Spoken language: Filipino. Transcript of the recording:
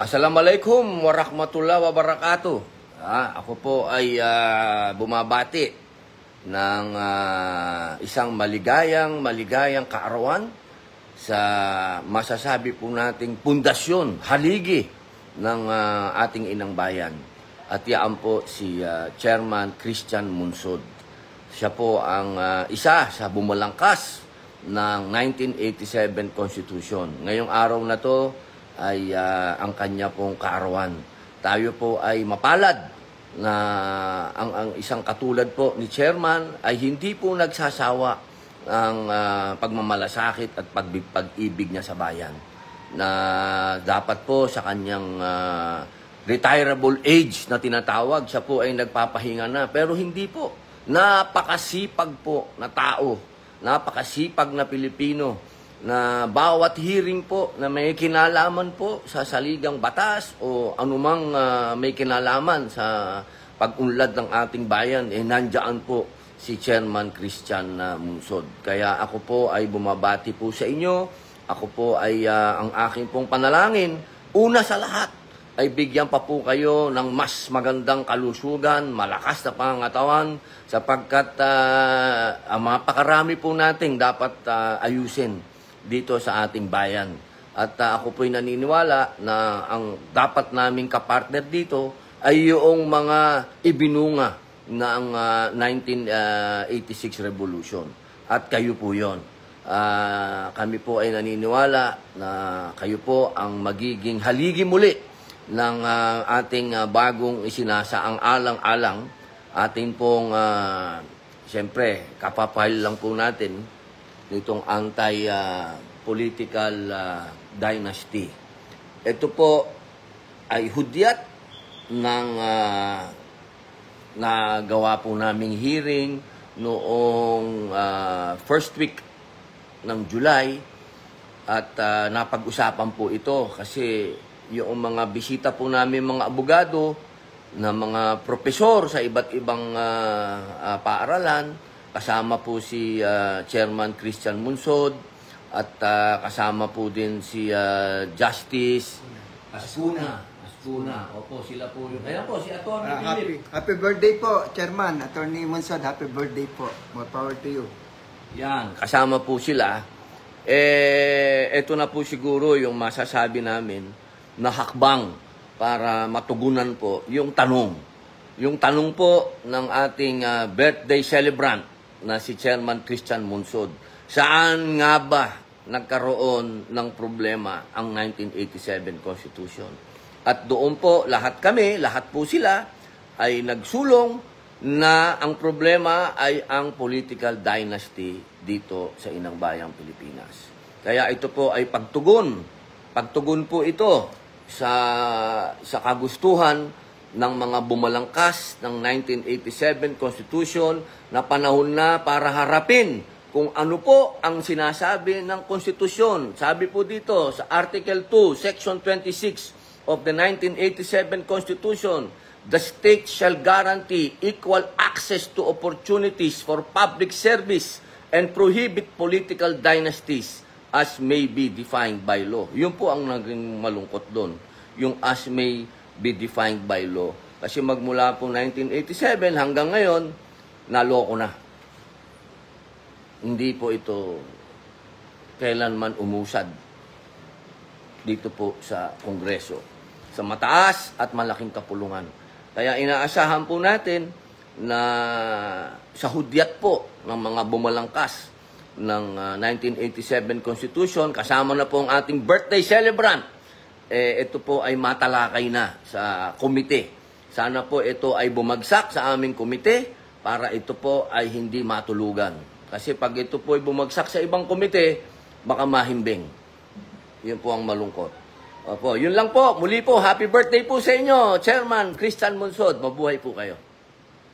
Assalamualaikum warahmatullahi wabarakatuh. Ako po ay bumabati ng isang maligayang kaarawan sa masasabi po nating pundasyon, haligi ng ating inang bayan. At yan po si Chairman Christian Munsod. Siya po ang isa sa bumalangkas ng 1987 Constitution. Ngayong araw na to ay ang kanya pong kaarawan. Tayo po ay mapalad na ang isang katulad po ni Chairman ay hindi po nagsasawa ang pagmamalasakit at pag-ibig niya sa bayan. Na dapat po sa kanyang retirable age na tinatawag, siya po ay nagpapahinga na. Pero hindi po. Napakasipag po na tao. Napakasipag na Pilipino na bawat hearing po na may kinalaman po sa saligang batas o anumang may kinalaman sa pag-unlad ng ating bayan, nandiyan po si Chairman Christian Munsod. Kaya ako po ay bumabati po sa inyo. Ako po ay ang aking pong panalangin, una sa lahat, ay bigyan pa po kayo ng mas magandang kalusugan, malakas na pangangatawan, sapagkat mapakarami po nating dapat ayusin dito sa ating bayan. At ako po'y naniniwala na ang dapat naming kapartner dito ay yung mga ibinunga ng 1986 Revolution. At kayo po yon. Kami po ay naniniwala na kayo po ang magiging haligi muli ng ating bagong isinasaang alang-alang. Ating pong, siyempre, kapapahal lang po natin nitong anti-political dynasty. Ito po ay hudyat ng nagawa po naming hearing noong first week ng July at napag-usapan po ito kasi yung mga bisita po namin mga abogado na mga propesor sa iba't ibang paaralan. Kasama po si Chairman Christian Munsod at kasama po din si Justice Ascuna. Opo, sila po yun. Ayan po, si Atty. Philip. Happy birthday po, Chairman. Atty. Munsod, happy birthday po. More power to you. Yan, kasama po sila. Ito na po siguro yung masasabi namin na hakbang para matugunan po yung tanong. Yung tanong po ng ating birthday celebrant na si Chairman Christian Munsod. Saan nga ba nagkaroon ng problema ang 1987 Constitution? At doon po lahat po sila ay nagsulong na ang problema ay ang political dynasty dito sa Inang Bayang Pilipinas. Kaya ito po ay pagtugon. Pagtugon po ito sa kagustuhan ng mga bumalangkas ng 1987 Constitution na panahon na para harapin kung ano po ang sinasabi ng Konstitusyon. Sabi po dito sa Article 2, Section 26 of the 1987 Constitution, the state shall guarantee equal access to opportunities for public service and prohibit political dynasties as may be defined by law. Yun po ang naging malungkot doon, yung as may be defined by law. Kasi magmula po 1987 hanggang ngayon, naloko na. Hindi po ito kailanman umusad dito po sa Kongreso. Sa mataas at malaking kapulungan. Kaya inaasahan po natin na sa hudyat po ng mga bumalangkas ng 1987 Constitution, kasama na po ang ating birthday celebrant, ito po ay matalakay na sa komite. Sana po ito ay bumagsak sa aming komite para ito po ay hindi matulugan. Kasi pag ito po ay bumagsak sa ibang komite, baka mahimbing. Yun po ang malungkot. Opo, yun lang po. Muli po, happy birthday po sa inyo, Chairman Christian Munsod. Mabuhay po kayo.